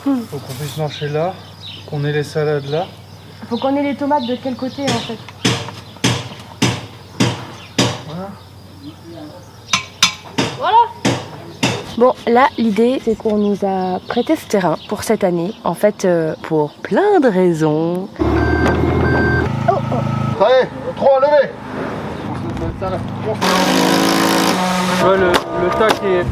Faut qu'on puisse marcher là, qu'on ait les salades là. Faut qu'on ait les tomates de quel côté en fait? Voilà. Voilà. Bon, là, l'idée, c'est qu'on nous a prêté ce terrain pour cette année. En fait, pour plein de raisons. Allez, 3, levez. Le tac est...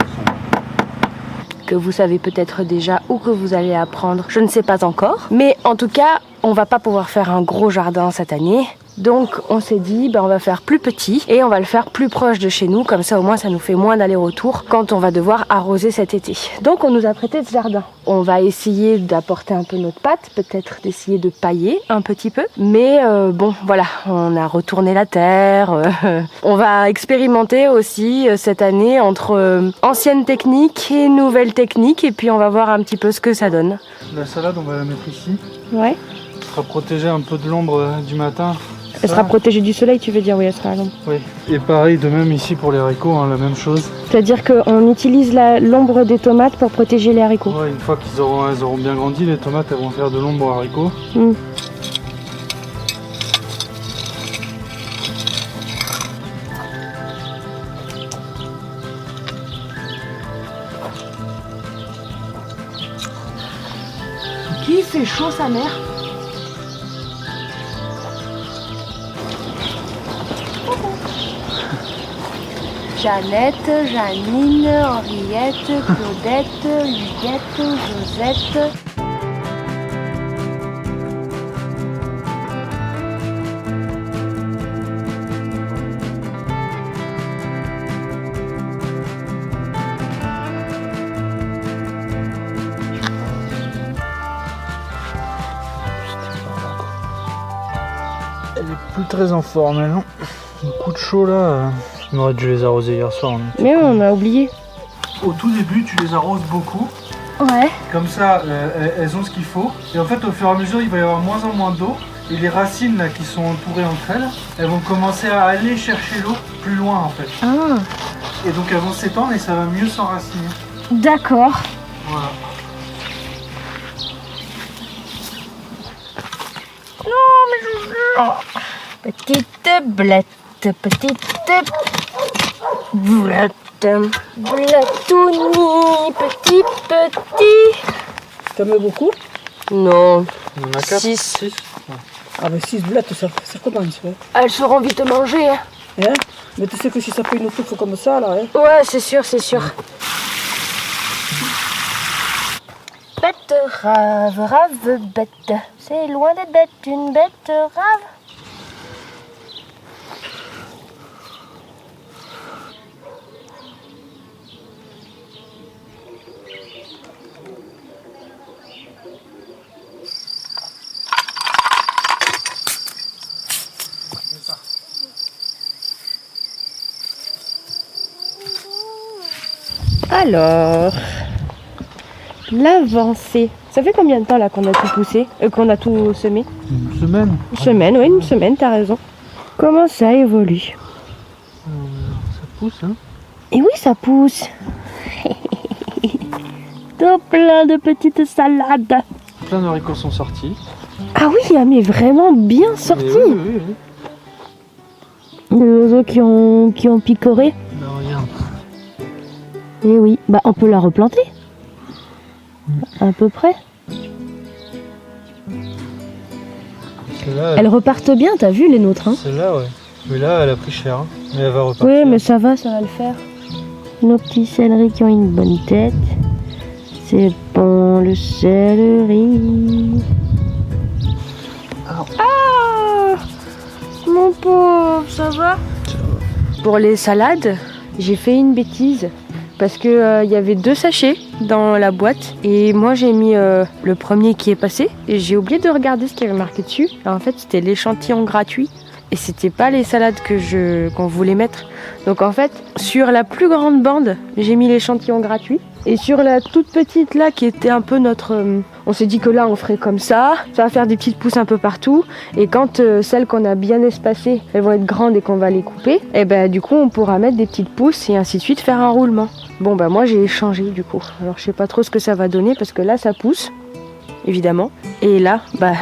Que vous savez peut-être déjà ou que vous allez apprendre, je ne sais pas encore. Mais en tout cas, on va pas pouvoir faire un gros jardin cette année. Donc on s'est dit, on va faire plus petit et on va le faire plus proche de chez nous. Comme ça au moins ça nous fait moins d'aller-retour quand on va devoir arroser cet été. Donc on nous a prêté ce jardin. On va essayer d'apporter un peu notre patte, peut-être d'essayer de pailler un petit peu. Mais bon voilà, on a retourné la terre. On va expérimenter aussi cette année entre anciennes techniques et nouvelles techniques. Et puis on va voir un petit peu ce que ça donne. La salade on va la mettre ici. Ouais. Elle sera protégée un peu de l'ombre du matin. Elle sera protégée du soleil, tu veux dire? Oui, elle sera à l'ombre. Oui. Et pareil de même ici pour les haricots, hein, la même chose. C'est-à-dire qu'on utilise l'ombre des tomates pour protéger les haricots. Ouais, une fois qu'elles auront bien grandi, les tomates elles vont faire de l'ombre aux haricots. Qui fait chaud sa mère? Jeannette, Janine, Henriette, Claudette, Huguette, Josette. Elle est plus très en forme, elle, non? Un coup de chaud là. On aurait dû les arroser hier soir. Mais on a oublié. Au tout début, tu les arroses beaucoup. Ouais. Comme ça, elles ont ce qu'il faut. Et en fait, au fur et à mesure, il va y avoir moins en moins d'eau. Et les racines là qui sont entourées entre elles, elles vont commencer à aller chercher l'eau plus loin en fait. Ah. Et donc elles vont s'étendre et ça va mieux s'enraciner. D'accord. Voilà. Non, mais je... Petite blette, petite blette, blatouni, petit. T'en mets beaucoup? Non. On en a 4, 6. 6. Ah ben 6 blettes, ça commence. Ouais. Elles seront vite mangées. Hein. Hein? Mais tu sais que si ça fait une touffe comme ça, là, hein? Ouais, c'est sûr, c'est sûr. Betterave, rave, bête. C'est loin d'être bête, une betterave. Alors, l'avancée. Ça fait combien de temps là qu'on a tout poussé, qu'on a tout semé? Une semaine. Une semaine, oui, une semaine, t'as raison. Comment ça évolue? Ça pousse, hein? Et oui, ça pousse. Tout plein de petites salades. Plein de haricots sont sortis. Ah oui, mais vraiment bien sorti. Oui. Des oiseaux qui ont picoré. Ben, regarde. Et oui, bah on peut la replanter. À peu près. Celle-là, Elles repartent bien, t'as vu les nôtres, hein? Celle-là, ouais. Mais là, elle a pris cher. Hein. Mais elle va repartir. Oui, mais ça va le faire. Nos petits céleris qui ont une bonne tête. C'est bon le céleri. Ah, mon pauvre, ça va? Pour les salades, j'ai fait une bêtise. Parce que y avait 2 sachets dans la boîte. Et moi j'ai mis le premier qui est passé. Et j'ai oublié de regarder ce qu'il y avait marqué dessus. Alors, en fait c'était l'échantillon gratuit. et c'était pas les salades qu'on voulait mettre. Donc en fait, sur la plus grande bande, j'ai mis l'échantillon gratuit. Et sur la toute petite là, qui était un peu notre... on s'est dit que là, on ferait comme ça va faire des petites pousses un peu partout. Et quand celles qu'on a bien espacées, elles vont être grandes et qu'on va les couper, et ben du coup, on pourra mettre des petites pousses et ainsi de suite, faire un roulement. Bon, ben moi, j'ai échangé du coup. Alors, je sais pas trop ce que ça va donner, parce que là, ça pousse, évidemment. Et là, bah,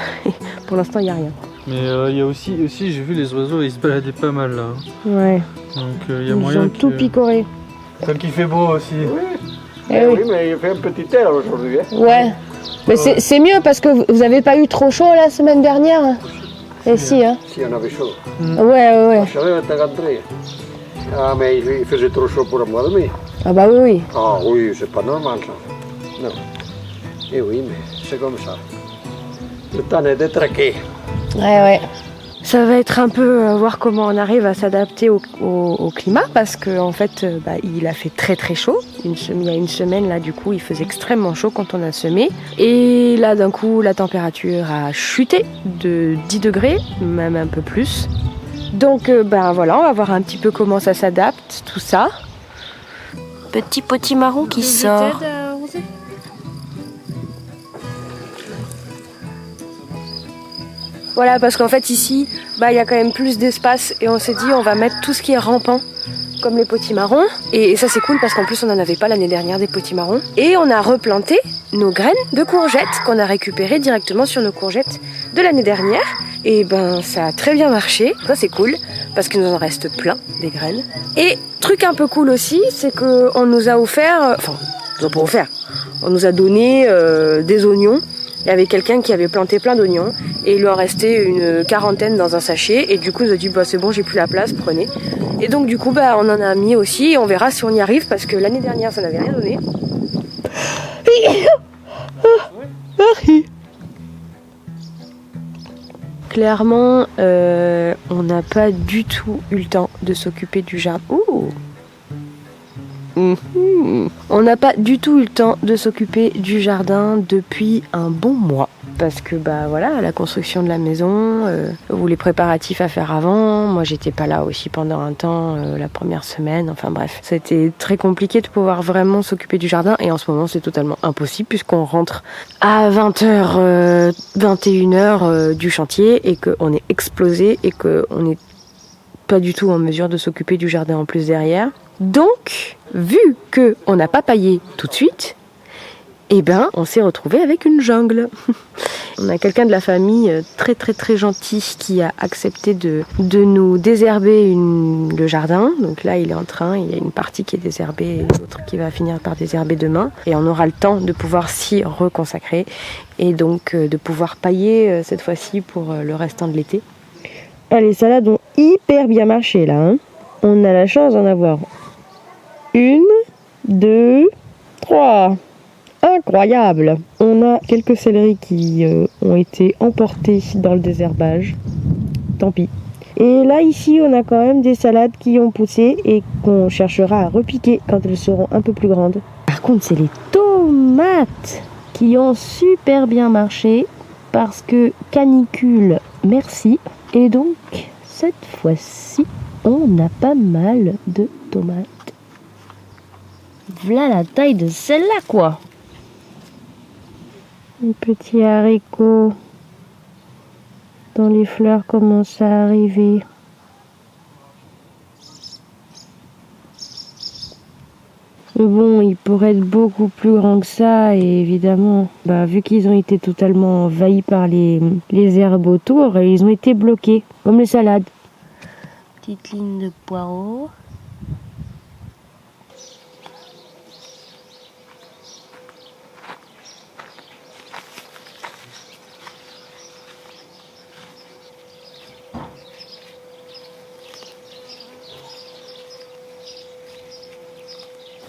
pour l'instant, il n'y a rien. Mais il y a aussi j'ai vu les oiseaux, ils se baladaient pas mal là. Ouais. Donc il y a Ils moyen ont tout picoré. Tant qu'il fait beau aussi. Eh oui. Oui, mais il fait un petit air aujourd'hui. Hein. Ouais. Mais c'est mieux parce que vous avez pas eu trop chaud la semaine dernière. Et si, hein. Si on avait chaud. Ouais. Je savais était rentré. Ah, mais il faisait trop chaud pour le mois de mai. Ah bah oui. Ah oui, c'est pas normal ça. Non. Eh oui, mais c'est comme ça. Le temps est détraqué. Ouais. Ça va être un peu voir comment on arrive à s'adapter au climat parce qu'en fait, il a fait très très chaud. Il y a une semaine, là, du coup, il faisait extrêmement chaud quand on a semé. Et là, d'un coup, la température a chuté de 10 degrés, même un peu plus. Donc, voilà, on va voir un petit peu comment ça s'adapte, tout ça. Petit potimarron qui sort. Voilà, parce qu'en fait ici, il y a quand même plus d'espace et on s'est dit on va mettre tout ce qui est rampant, comme les potimarrons. Et ça c'est cool parce qu'en plus on n'en avait pas l'année dernière des potimarrons. Et on a replanté nos graines de courgettes qu'on a récupérées directement sur nos courgettes de l'année dernière. Et ça a très bien marché, ça c'est cool parce qu'il nous en reste plein des graines. Et truc un peu cool aussi, c'est qu'on nous a offert, on nous a donné des oignons. Il y avait quelqu'un qui avait planté plein d'oignons et il lui en restait une quarantaine dans un sachet et du coup il a dit c'est bon, j'ai plus la place, prenez. Et donc du coup on en a mis aussi et on verra si on y arrive parce que l'année dernière ça n'avait rien donné. Clairement on n'a pas du tout eu le temps de s'occuper du jardin. On n'a pas du tout eu le temps de s'occuper du jardin depuis un bon mois. Parce que la construction de la maison, ou les préparatifs à faire avant, moi j'étais pas là aussi pendant un temps, la première semaine, enfin bref. C'était très compliqué de pouvoir vraiment s'occuper du jardin et en ce moment c'est totalement impossible puisqu'on rentre à 20h, 21h du chantier et qu'on est explosé et qu'on n'est pas du tout en mesure de s'occuper du jardin en plus derrière. Donc, vu qu'on n'a pas paillé tout de suite, on s'est retrouvé avec une jungle. On a quelqu'un de la famille très très très gentil qui a accepté de nous désherber le jardin. Donc là, il y a une partie qui est désherbée et l'autre qui va finir par désherber demain. Et on aura le temps de pouvoir s'y reconsacrer et donc de pouvoir pailler cette fois-ci pour le restant de l'été. Les salades ont hyper bien marché là. On a la chance d'en avoir 1, 2, 3. Incroyable! On a quelques céleris qui ont été emportés dans le désherbage. Tant pis. Et là, ici, on a quand même des salades qui ont poussé et qu'on cherchera à repiquer quand elles seront un peu plus grandes. Par contre, c'est les tomates qui ont super bien marché parce que canicule, merci. Et donc, cette fois-ci, on a pas mal de tomates. Voilà la taille de celle-là, quoi. Les petits haricots dont les fleurs commencent à arriver. Mais bon, ils pourraient être beaucoup plus grands que ça et évidemment, vu qu'ils ont été totalement envahis par les herbes autour, ils ont été bloqués, comme les salades. Petite ligne de poireaux.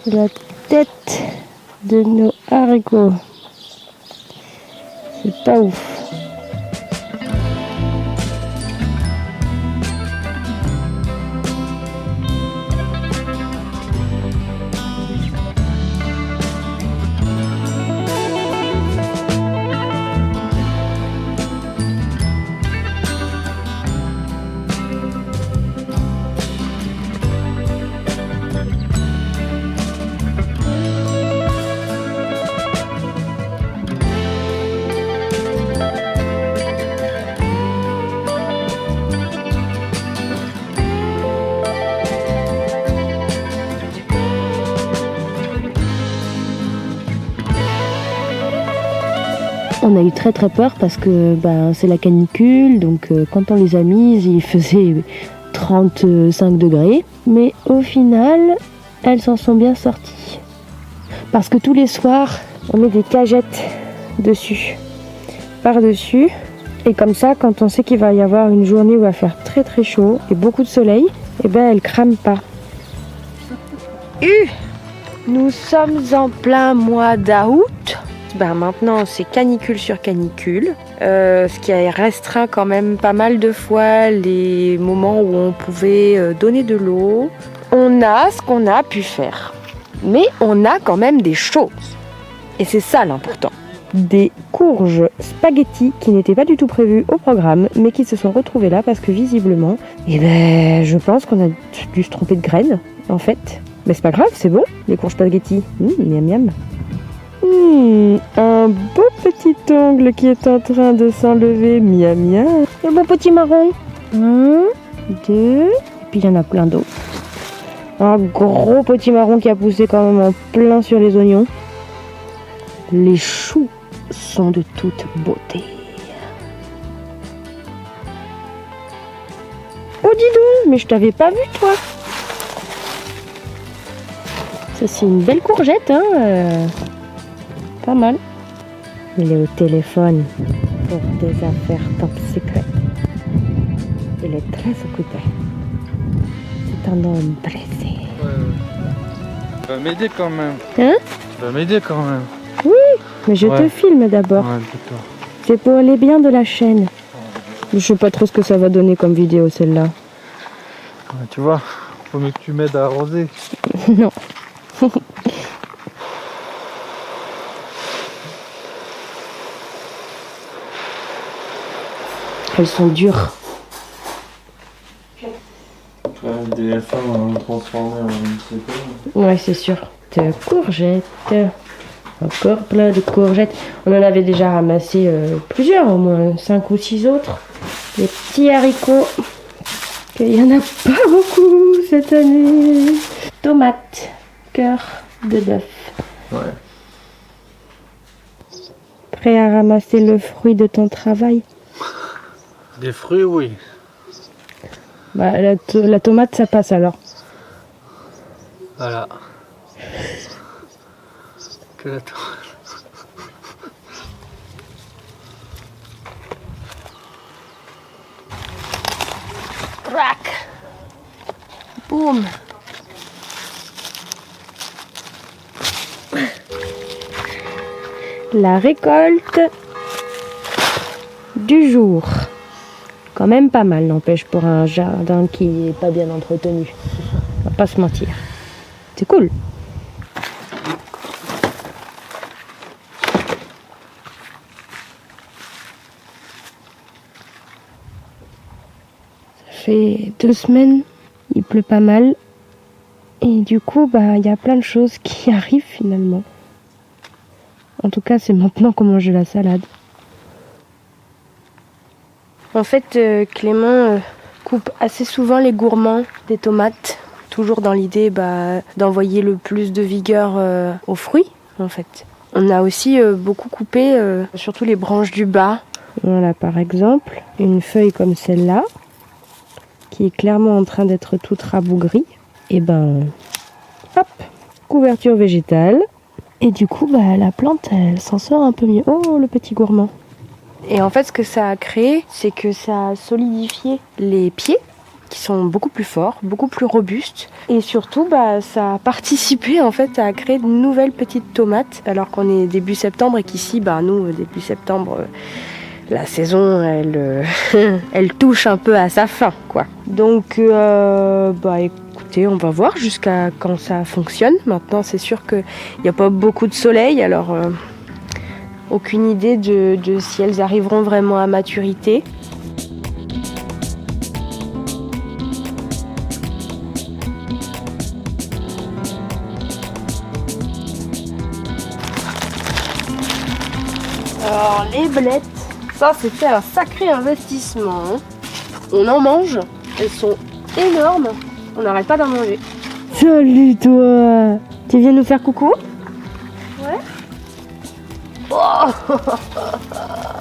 La tête de nos haricots. C'est pas ouf. On a eu très très peur parce que c'est la canicule, donc quand on les a mises, il faisait 35 degrés. Mais au final, elles s'en sont bien sorties. Parce que tous les soirs, on met des cagettes dessus, par-dessus. Et comme ça, quand on sait qu'il va y avoir une journée où il va faire très très chaud et beaucoup de soleil, elles crament pas. Nous sommes en plein mois d'août. Maintenant, c'est canicule sur canicule. Ce qui a restreint quand même pas mal de fois les moments où on pouvait donner de l'eau. On a ce qu'on a pu faire. Mais on a quand même des choses. Et c'est ça l'important. Des courges spaghetti qui n'étaient pas du tout prévues au programme, mais qui se sont retrouvées là parce que visiblement, je pense qu'on a dû se tromper de graines, en fait. Mais c'est pas grave, c'est bon, les courges spaghetti. Miam miam. Un beau petit ongle qui est en train de s'enlever, miam miam. Un beau petit marron. 1, 2, et puis il y en a plein d'autres. Un gros petit marron qui a poussé quand même en plein sur les oignons. Les choux sont de toute beauté. Oh dis donc, mais je t'avais pas vu toi. Ça c'est une belle courgette, pas mal. Il est au téléphone pour des affaires top secret. Il est très occupé. C'est un homme pressé. Tu vas m'aider quand même. Hein? Tu vas m'aider quand même. Oui, mais je te filme d'abord. Ouais, d'accord. C'est pour les biens de la chaîne. Je sais pas trop ce que ça va donner comme vidéo celle-là. Ouais, tu vois, faut mieux que tu m'aides à arroser. Non. Elles sont dures. Des femmes transformées en je sais pas. Ouais, c'est sûr. De courgettes. Encore plein de courgettes. On en avait déjà ramassé plusieurs, au moins 5 ou 6 autres. Les petits haricots. Il n'y en a pas beaucoup cette année. Tomates. Cœur de bœuf. Ouais. Prêt à ramasser le fruit de ton travail? Des fruits, oui. La tomate, ça passe alors. Voilà. Que la tomate. Crac. Boum. La récolte du jour. Quand même pas mal, n'empêche, pour un jardin qui est pas bien entretenu. On va pas se mentir. C'est cool. Ça fait 2 semaines, il pleut pas mal. Et du coup, y a plein de choses qui arrivent finalement. En tout cas, c'est maintenant qu'on mange de la salade. En fait, Clément coupe assez souvent les gourmands des tomates, toujours dans l'idée d'envoyer le plus de vigueur aux fruits, en fait. On a aussi beaucoup coupé, surtout les branches du bas. Voilà, par exemple, une feuille comme celle-là, qui est clairement en train d'être toute rabougrie. Et hop, couverture végétale. Et du coup, la plante, elle s'en sort un peu mieux. Oh, le petit gourmand. Et en fait, ce que ça a créé, c'est que ça a solidifié les pieds, qui sont beaucoup plus forts, beaucoup plus robustes. Et surtout, ça a participé en fait à créer de nouvelles petites tomates, alors qu'on est début septembre et qu'ici, nous, début septembre, la saison, elle touche un peu à sa fin, quoi. Donc, écoutez, on va voir jusqu'à quand ça fonctionne. Maintenant, c'est sûr qu'il n'y a pas beaucoup de soleil, alors aucune idée de si elles arriveront vraiment à maturité. Alors, les blettes, ça c'était un sacré investissement. On en mange, elles sont énormes, on n'arrête pas d'en manger. Salut toi! Tu viens nous faire coucou? Ouais. Oh,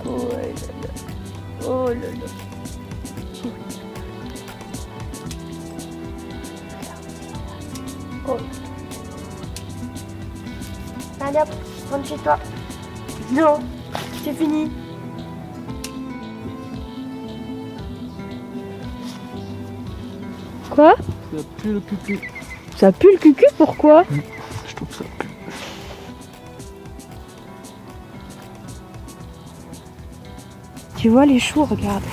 ouais, là, là. Oh là là. Oh. Allez hop, rentre chez toi. Non, c'est fini. Quoi? Ça pue le cucu. Ça pue le cucu, pourquoi? Je trouve que ça pue. Tu vois les choux, regarde.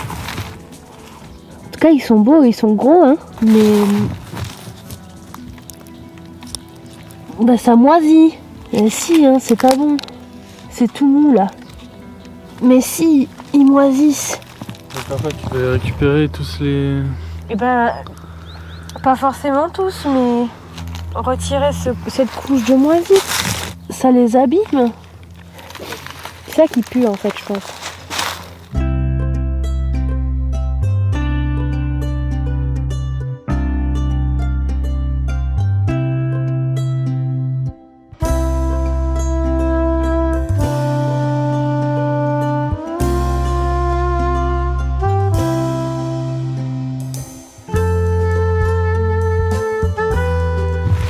En tout cas, ils sont beaux, ils sont gros, hein. Mais... bah ça moisit. Et si, hein, c'est pas bon. C'est tout mou, là. Mais si, ils moisissent. Donc en fait, tu vas récupérer tous les... Eh ben... pas forcément tous, mais... retirer cette couche de moisi. Ça les abîme. C'est ça qui pue, en fait, je pense.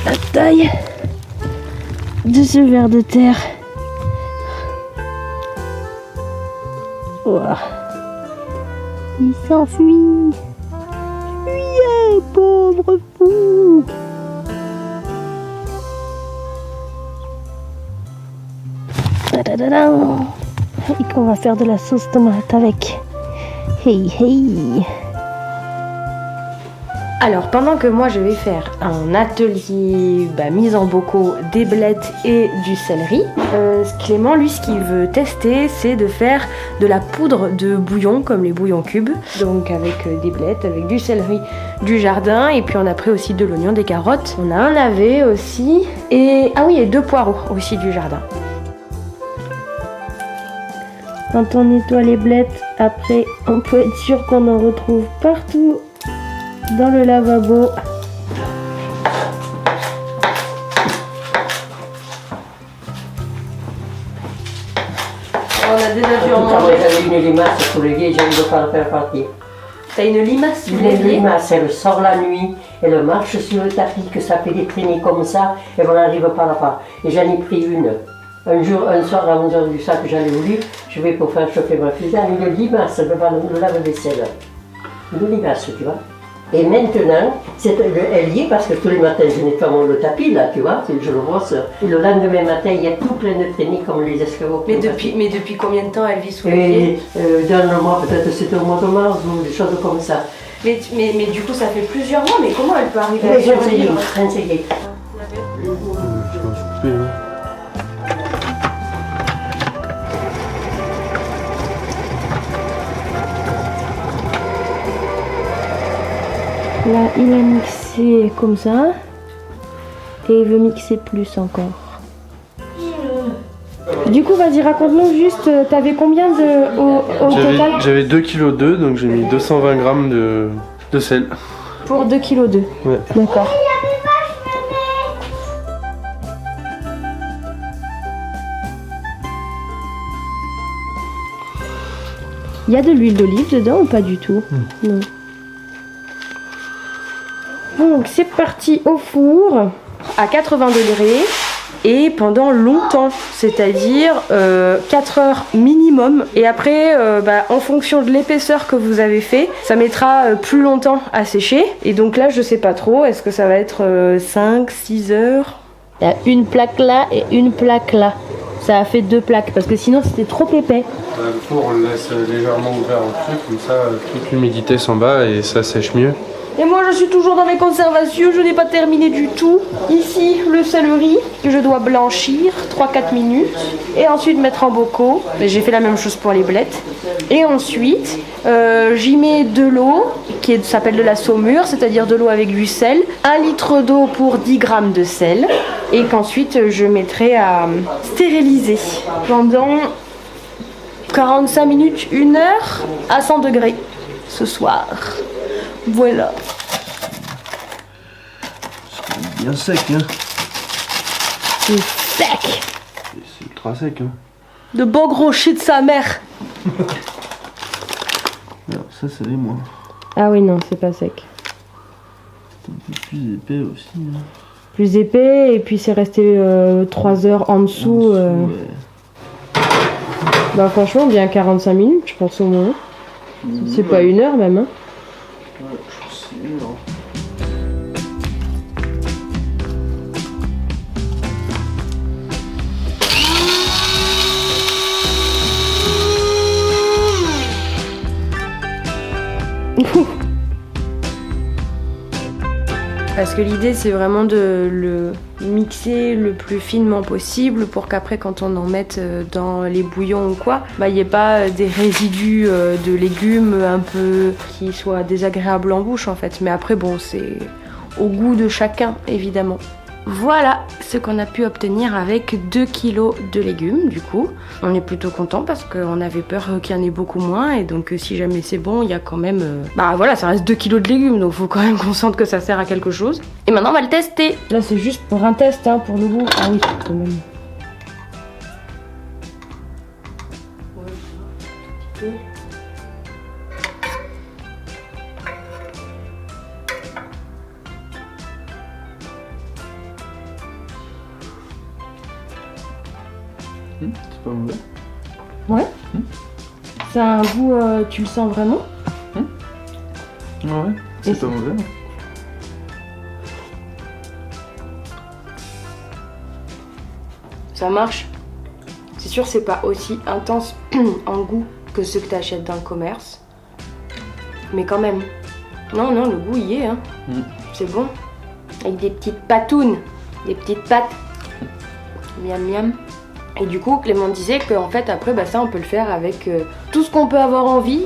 La taille de ce ver de terre. Ouah. Il s'enfuit. Fuyez, pauvre fou. Tadadadam. Et qu'on va faire de la sauce tomate avec. Hey hey. Alors pendant que moi je vais faire un atelier mise en bocaux des blettes et du céleri, Clément lui ce qu'il veut tester c'est de faire de la poudre de bouillon comme les bouillons cubes, donc avec des blettes, avec du céleri du jardin et puis on a pris aussi de l'oignon, des carottes, on a un navet aussi et ah oui et 2 poireaux aussi du jardin. Quand on nettoie les blettes, après on peut être sûr qu'on en retrouve partout dans le lavabo. On a déjà dû en manger. J'avais une limace pour le guet, j'arrive pas à le faire partir. T'as une limace sous Une l'évier? limace, elle sort la nuit, elle marche sur le tapis, que ça fait des traînées comme ça, et on n'arrive pas à la part. Et j'en ai pris une. Un soir à 11h du sac, j'en ai voulu, je vais pour faire chauffer ma fusée, une limace devant le lave-vaisselle. Une limace, tu vois. Et maintenant, elle y est parce que tous les matins je nettoie le tapis là, tu vois, je le brosse. Et le lendemain matin, il y a tout plein de traînées comme les escargots. Mais depuis combien de temps elle vit sous l'évier? Dans le mois, peut-être c'était au mois de mars ou des choses comme ça. Mais du coup ça fait plusieurs mois, mais comment elle peut arriver à Mais survivre? renseigner. Là, il a mixé comme ça. Et il veut mixer plus encore. Du coup, vas-y, raconte-nous juste, t'avais combien au total? J'avais 2,2 kg, donc j'ai mis 220 grammes de sel. Pour 2,2 kg. Ouais. D'accord. Il y a de l'huile d'olive dedans ou pas du tout? Non. Donc c'est parti au four à 80 degrés et pendant longtemps, c'est-à-dire 4 heures minimum. Et après, en fonction de l'épaisseur que vous avez fait, ça mettra plus longtemps à sécher. Et donc là, je sais pas trop, est-ce que ça va être 5-6 heures? Il y a une plaque là et une plaque là. Ça a fait 2 plaques parce que sinon c'était trop épais. Le four, on le laisse légèrement ouvert au truc, comme ça toute l'humidité s'en va et ça sèche mieux. Et moi je suis toujours dans mes conservations, je n'ai pas terminé du tout. Ici le céleri que je dois blanchir 3-4 minutes et ensuite mettre en bocaux. J'ai fait la même chose pour les blettes. Et ensuite j'y mets de l'eau qui s'appelle de la saumure, c'est-à-dire de l'eau avec du sel. 1 litre d'eau pour 10 grammes de sel. Et qu'ensuite je mettrai à stériliser pendant 45 minutes, 1 heure à 100 degrés ce soir. Voilà. C'est bien sec, hein. C'est sec. C'est ultra sec, hein. De beaux gros shit de sa mère. Alors ça c'est les moins. Ah oui, non, c'est pas sec. C'est un peu plus épais aussi. Hein. Plus épais, et puis c'est resté 3 heures en dessous. Ouais. Bah franchement, bien 45 minutes, je pense au moins. C'est pas 1 heure même. Hein. Ouais, je pense que c'est 1 heure. Parce que l'idée c'est vraiment de le mixer le plus finement possible pour qu'après quand on en mette dans les bouillons ou quoi, bah il n'y ait pas des résidus de légumes un peu qui soient désagréables en bouche en fait. Mais après bon, c'est au goût de chacun évidemment. Voilà ce qu'on a pu obtenir avec 2 kilos de légumes du coup. On est plutôt content parce qu'on avait peur qu'il y en ait beaucoup moins et donc si jamais c'est bon, il y a quand même... Bah voilà, ça reste 2 kilos de légumes donc faut quand même qu'on sente que ça sert à quelque chose. Et maintenant on va le tester. Là c'est juste pour un test hein, pour le goût. Ah oui, quand même. C'est pas mauvais. Ouais. Ça a un goût, tu le sens vraiment. Ouais, Et c'est pas mauvais. Ça marche. C'est sûr, c'est pas aussi intense en goût que ceux que tu achètes dans le commerce. Mais quand même. Non, non, le goût y est. Hein. C'est bon. Avec des petites patounes, des petites pâtes. Miam miam. Et du coup, Clément disait qu'en fait, après, bah, ça, on peut le faire avec tout ce qu'on peut avoir envie,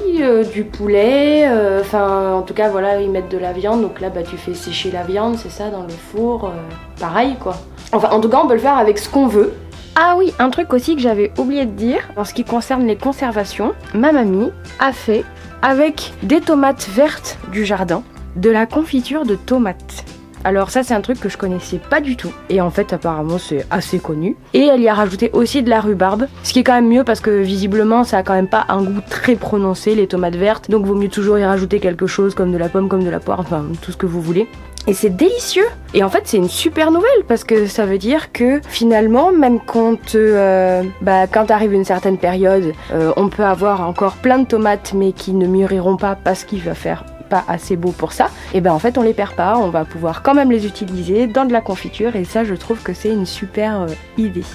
du poulet, enfin, en tout cas, voilà, ils mettent de la viande, donc là, bah, tu fais sécher la viande, c'est ça, dans le four, pareil, quoi. Enfin, en tout cas, on peut le faire avec ce qu'on veut. Ah oui, un truc aussi que j'avais oublié de dire, en ce qui concerne les conservations, ma mamie a fait, avec des tomates vertes du jardin, de la confiture de tomates. Alors ça c'est un truc que je connaissais pas du tout et en fait apparemment c'est assez connu. Et elle y a rajouté aussi de la rhubarbe, ce qui est quand même mieux parce que visiblement ça a quand même pas un goût très prononcé les tomates vertes, donc vaut mieux toujours y rajouter quelque chose comme de la pomme, comme de la poire, enfin tout ce que vous voulez. Et c'est délicieux. Et en fait c'est une super nouvelle parce que ça veut dire que finalement même quand arrive une certaine période, on peut avoir encore plein de tomates mais qui ne mûriront pas parce qu'il va faire pas assez beau pour ça, et ben en fait on les perd pas, on va pouvoir quand même les utiliser dans de la confiture et ça je trouve que c'est une super idée.